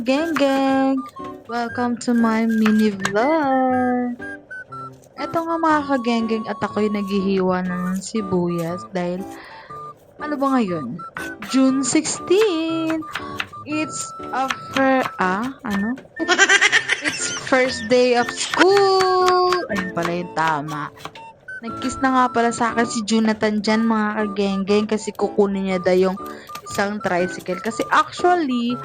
kagenggeng! Welcome to my mini vlog! Eto nga mga kagenggeng at ako'y naghihiwa na ng sibuyas dahil ano ba ngayon? June 16! It's It's first day of school! Ayun pala yung tama. Nag-kiss na nga pala sa akin si Jonathan dyan mga kagenggeng kasi kukunin niya daw yung isang tricycle. Kasi actually,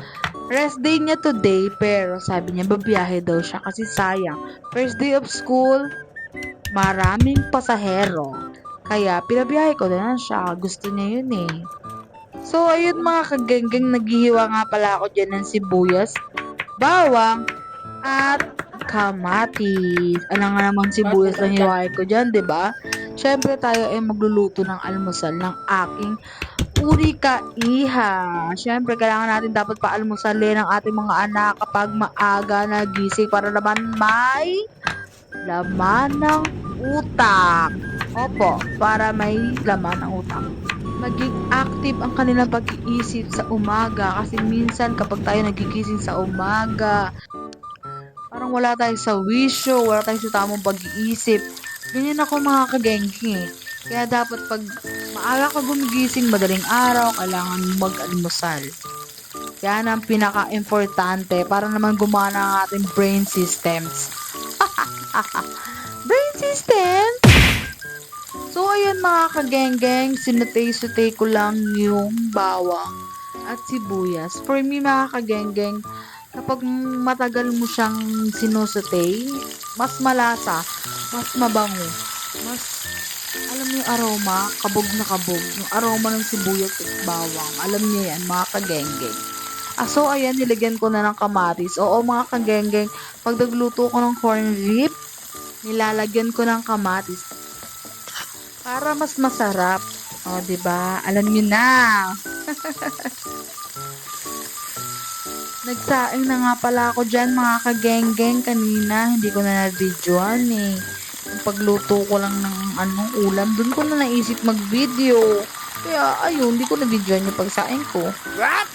rest day niya today pero sabi niya babiyahe daw siya kasi sayang. First day of school, maraming pasahero. Kaya pinabiyahe ko na lang siya. Gusto niya yun eh. So ayun mga kagenggeng, naghihiwa nga pala ako dyan ng sibuyas, bawang, at kamatis. Alam nga naman sibuyas lang hiwain ko dyan, di ba? Syempre tayo ay magluluto ng almusal ng aking uri ka-iha. Syempre kailangan natin dapat paalmusalin ang ating mga anak kapag maaga nagising para naman may laman ng utak. Opo, para may laman ng utak. Maging active ang kanilang pag-iisip sa umaga kasi minsan kapag tayo nagigising sa umaga, parang wala tayo sa wisyo, wala tayo sa tamang pag-iisip. Ganyan ako mga kagengging eh. Kaya dapat pag maaga ka gumigising, madaling araw, kailangan mag-almusal. Yan ang pinaka-importante para naman gumana ang ating brain systems. Brain system? So, ayan mga kagenggeng, sinutay-sutay ko lang yung bawang at sibuyas. For me mga kagenggeng, kapag matagal mo siyang sinusutay, mas malasa, mas mabango, mas, alam mo yung aroma, kabog na kabog, yung aroma ng sibuyas at bawang. Alam niyo yan, mga kagenggeng. So, ayan, nilagyan ko na ng kamatis. Oo, mga kagenggeng, pag nagluto ko ng corn beef, nilalagyan ko ng kamatis. Para mas masarap. O, diba? Alam niyo na. Nagsaing na nga pala ako dyan mga kagenggeng kanina. Hindi ko na na-videoan eh. Yung pagluto ko lang ng ulam, dun ko na naisip mag-video. Kaya ayun, hindi ko na-videoan yung pagsaing ko. What?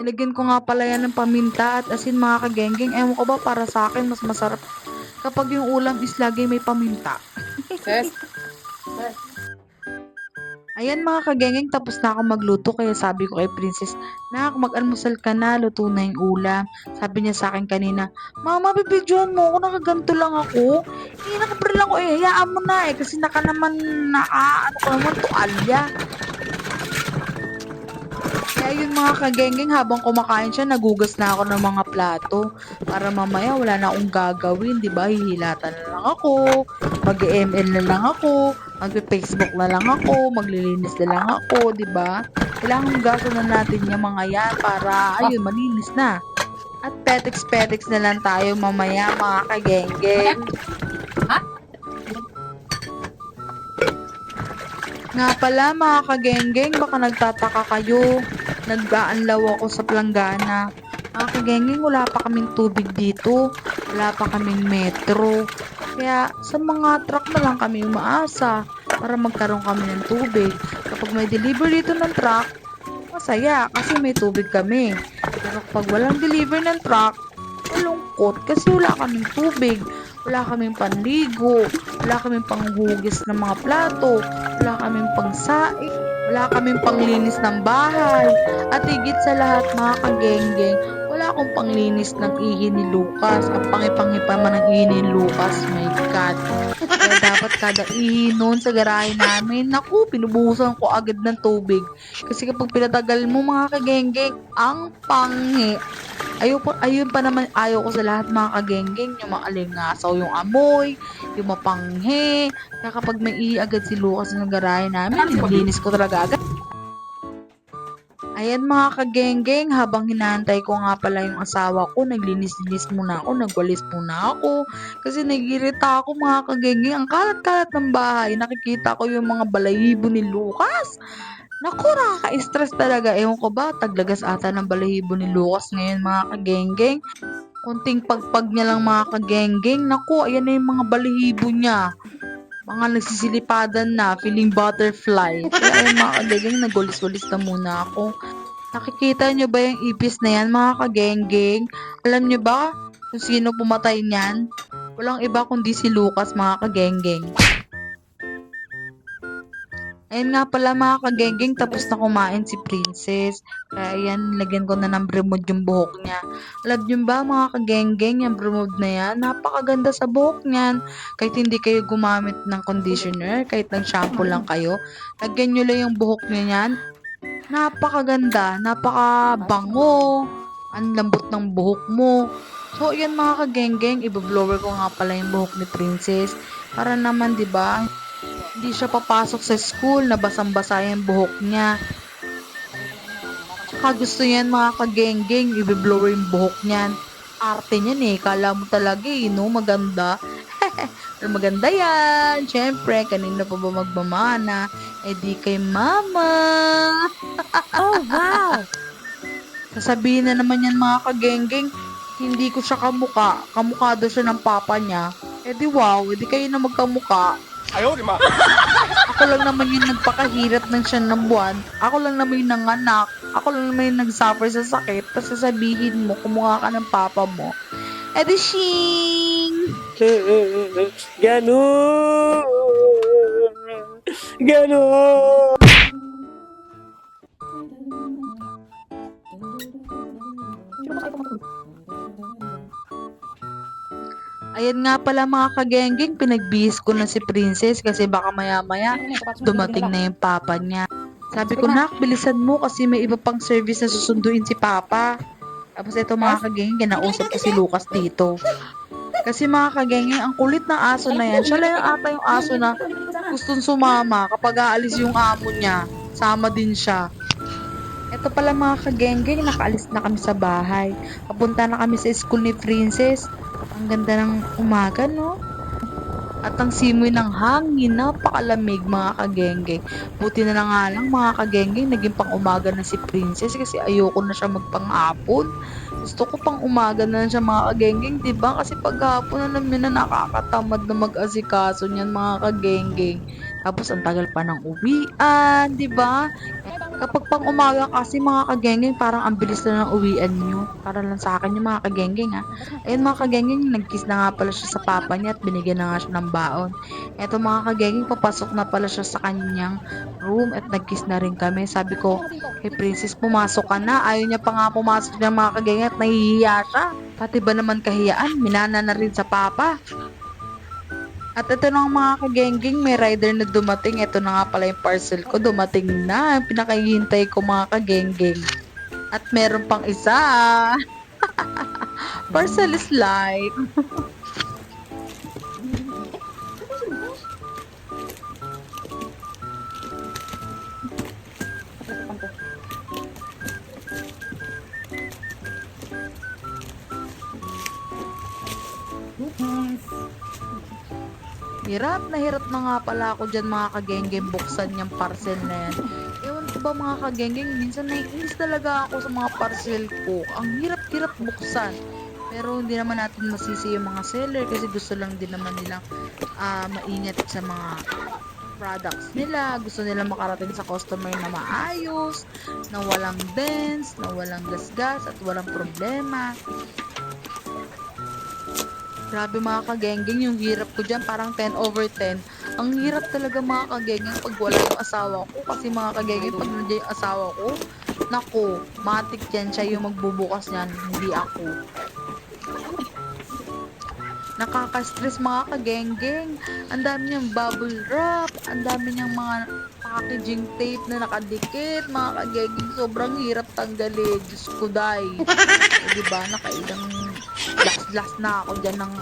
Nilagyan ko nga pala yan ng paminta at asin mga kagenggeng. Ewan ko ba, para sa akin mas masarap kapag yung ulam is lagi may paminta. Ayan mga kagenggeng, tapos na ako magluto kaya sabi ko kay Princess, nak, mag-almusal ka na, luto na yung ulam. Sabi niya sa akin kanina, Mama, bibidyohan mo ako, nakaganto lang ako. Nakabre lang ako hayaan mo na kasi ano ko naman, tuwalya. Kaya yun mga kagenggeng, habang kumakain siya, nagugas na ako ng mga plato. Para mamaya wala na akong gagawin, di ba? Hihilatan na lang ako, mag-ML na lang ako, mag-Facebook na lang ako, maglilinis na lang ako, di ba? Kailangan gasto na natin yung mga yan para, ayun, malinis na. At petex-petex na lang tayo mamaya mga kagenggeng. Nga pala mga kagenggeng, baka nagtataka kayo. Nag-aanlaw ako sa planggana. Mga kagenggeng, wala pa kaming tubig dito. Wala pa kaming metro. Kaya sa mga truck na lang kami umaasa para magkaroon kami ng tubig. Kapag may deliver dito ng truck, masaya kasi may tubig kami. Pero kapag walang deliver ng truck, malungkot kasi wala kaming tubig. Wala kaming panligo, wala kaming panghugis ng mga plato, wala kaming pangsaing, wala kaming panglinis ng bahay. At higit sa lahat mga kagenggeng, wala akong panglinis ng ihi ni Lucas. Ang pangi-pangi pa man ng ihi ni Lucas, my God. Kaya dapat kada ihi noon sa garahe namin, naku, pinubuhusan ko agad ng tubig. Kasi kapag pinatagal mo mga kagenggeng, ang panghi. Ayun pa naman, ayaw ko sa lahat mga kagenggeng, yung maalingasaw yung amoy, yung mapanghe. Kaya kapag may ihi agad si Lucas ng garahe namin, nilinis ko talaga agad. Ayan mga kagenggeng, habang hinahantay ko nga pala yung asawa ko, naglinis-linis muna ako, nagwalis muna ako. Kasi nagirita ako mga kagenggeng, ang kalat-kalat ng bahay. Nakikita ko yung mga balahibo ni Lucas. Naku, nakaka-stress talaga. Ewan ko ba, taglagas ata ng balahibo ni Lucas ngayon mga kagenggeng. Konting pagpag niya lang mga kagenggeng. Naku, ayan na yung mga balahibo niya. Mga nagsisilipadan na, feeling butterfly. Kaya ayan mga kagenggeng, nagulis-walis na muna ako. Nakikita nyo ba yung ipis na yan mga kagenggeng? Alam nyo ba kung sino pumatay niyan? Walang iba kundi si Lucas mga kagenggeng. Ayun nga pala mga kagenggeng, tapos na kumain si Princess. Kaya ayan, lagyan ko na ng Bremod yung buhok niya. Alam nyo ba mga kagenggeng, yung Bremod na yan, napakaganda sa buhok niyan. Kahit hindi kayo gumamit ng conditioner, kahit nag-shampoo lang kayo, lagyan nyo lang yung buhok niya yan. Napakaganda, napakabango, ang lambot ng buhok mo. So, ayan mga kagenggeng, i-blower ko nga pala yung buhok ni Princess. Para naman, di ba, hindi siya papasok sa school na basang-basa yung buhok niya. Tsaka gusto niyan mga kagenggeng, i-blower yung buhok niyan. Arte niyan eh, kala mo talaga eh, no? Maganda. Pero maganda yan. Siyempre, kanina pa ba magmamana? Eh di kay mama. Oh, wow! Sasabihin na naman yan mga kagenggeng, hindi ko siya kamuka. Kamukha daw siya ng papa niya. Eh di wow, eh di kayo na magkamuka. Ayaw, di ma. Ako lang naman yung nagpakahirap ng siya ng buwan. Ako lang naman yung nanganak. Ako lang naman yung nagsuffer sa sakit. Tapos sasabihin mo, kumukha ka ng papa mo. Eh di shing! Ganon! Ganon! Ayan nga pala mga kagenggeng, pinagbihis ko na si Princess kasi baka maya-maya dumating na yung papa niya. Sabi ko, nak, bilisan mo kasi may iba pang service na susunduin si papa. Tapos ito mga kagenggeng, kinausap ko si Lucas dito. Kasi mga kagenggeng, ang kulit ng aso na yan. Siya lang yung ata yung aso na gustong sumama kapag aalis yung amo niya. Sama din siya. Ito pala mga kagenggeng, nakaalis na kami sa bahay. Papunta na kami sa school ni Princess. Ang ganda ng umaga, no? At ang simoy ng hangin, napakalamig mga kagenggeng. Buti na lang nga lang mga kagenggeng, naging pang umaga na si Princess kasi ayoko na siya magpanghapon. Gusto ko pang umaga na siya mga kagenggeng, diba? Kasi paghapon alam niyo na nakakatamad na mag-asikaso niyan mga kagenggeng. Tapos ang tagal pa ng uwian, diba? Kapag pang umaga kasi mga kagenggeng, parang ang bilis na ng uwian nyo. Para lang sa akin yung mga kagenggeng ha. Ayun mga kagenggeng, nag-kiss na nga pala siya sa papa niya at binigyan na nga siya ng baon. Eto mga kagenggeng, papasok na pala siya sa kanyang room at nag-kiss na rin kami. Sabi ko, hey Princess, pumasok ka na. Ayaw niya pa nga pumasok niya mga kagenggeng at nahihiya siya. Pati ba naman kahiyaan, minana na rin sa papa. At ito na nga mga kagenggeng, may rider na dumating. Ito na nga pala yung parcel ko, dumating na. Pinakahihintay ko mga kagenggeng. At meron pang isa. Parcel is light. Hirap na nga pala ako dyan mga kagenggeng buksan yung parcel na yan. Ewan ko ba mga kagenggeng, minsan naiinis talaga ako sa mga parcel ko. Ang hirap-hirap buksan. Pero hindi naman natin masisi yung mga seller kasi gusto lang din naman nilang maingat sa mga products nila. Gusto nila makarating sa customer na maayos, na walang dents, na walang gasgas at walang problema. Grabe mga kagenggeng, yung hirap ko dyan, parang 10/10. Ang hirap talaga mga kagenggeng pag wala yung asawa ko. Kasi mga kagenggeng, pag nandiyan yung asawa ko, naku, matik yan, siya yung magbubukas niyan, hindi ako. Nakaka-stress mga kagenggeng. Ang dami niyang bubble wrap, ang dami niyang mga packaging tape na nakadikit, mga kagenggeng. Sobrang hirap tanggalin. Diyos ko, day. Diba, nakailang last na ako dyan ng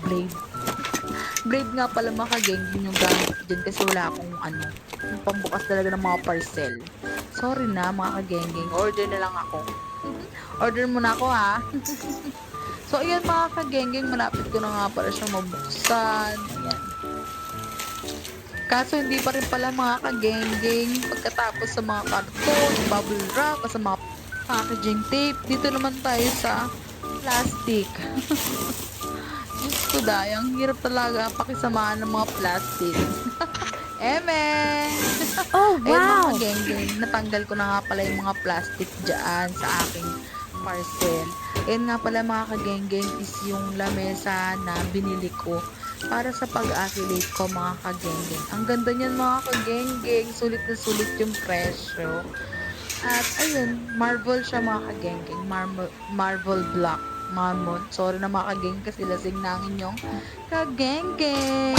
blade. Blade nga pala mga kagenggeng yung gamit ko dyan kasi wala akong yung pambukas talaga ng mga parcel. Sorry na mga kagenggeng, order na lang ako. Order muna ako ha. So ayan mga kagenggeng, malapit ko na nga pala siya mabuksan. Ayan. Kaso hindi pa rin pala mga kagenggeng pagkatapos sa mga karton, bubble wrap, sa mga packaging tape. Dito naman tayo sa plastic. Diyos ko dahil, ang hirap talaga pakisamahan ng mga plastic. Eme! Oh, Ayun mga wow! ka-geng-geng, natanggal ko na nga pala yung mga plastic dyan sa aking parcel. Ayun nga pala mga ka-geng-geng is yung lamesa na binili ko para sa pag-affiliate ko mga ka-geng-geng. Ang ganda niyan mga ka-geng-geng, sulit na sulit yung presyo. At ayun, marble siya mga ka-geng-geng, marble block. Marmol. Sorry na mga ka-geng kasi lasing na ang inyong ka-geng-geng.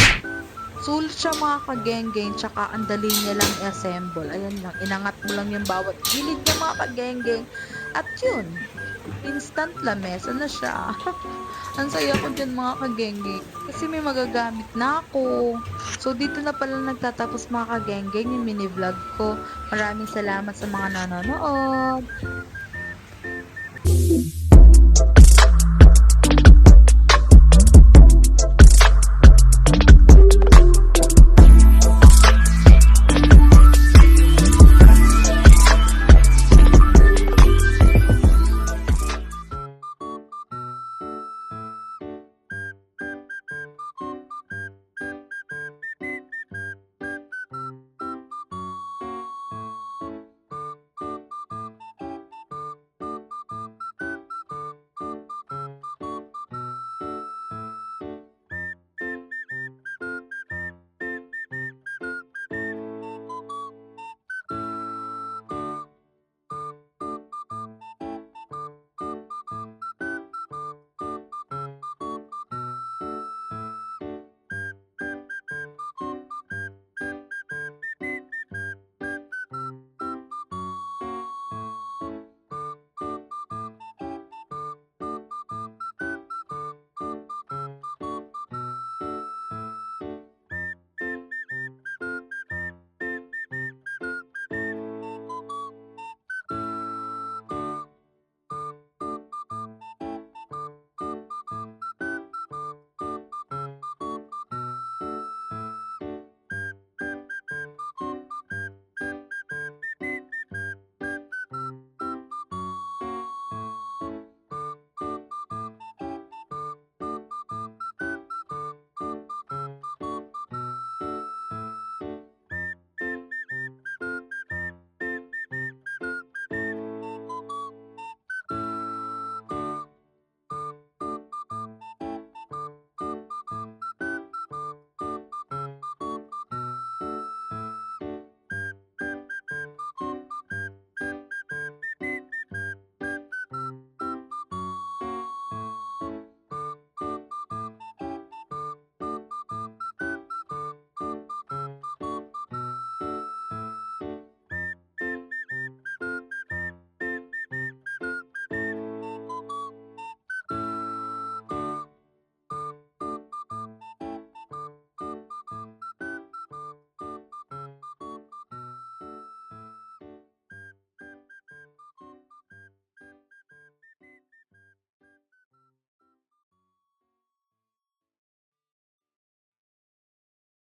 Sulit siya mga ka-geng-geng, tsaka ang dali niya lang i-assemble. Ayan lang, inangat mo lang yung bawat gilid niya mga ka-geng-geng. At yun, instant lamesa na siya. Ang saya ko dyan mga ka-geng-geng, kasi may magagamit na ako. So dito na pala nagtatapos mga ka-geng-geng yung mini vlog ko. Maraming salamat sa mga nanonood.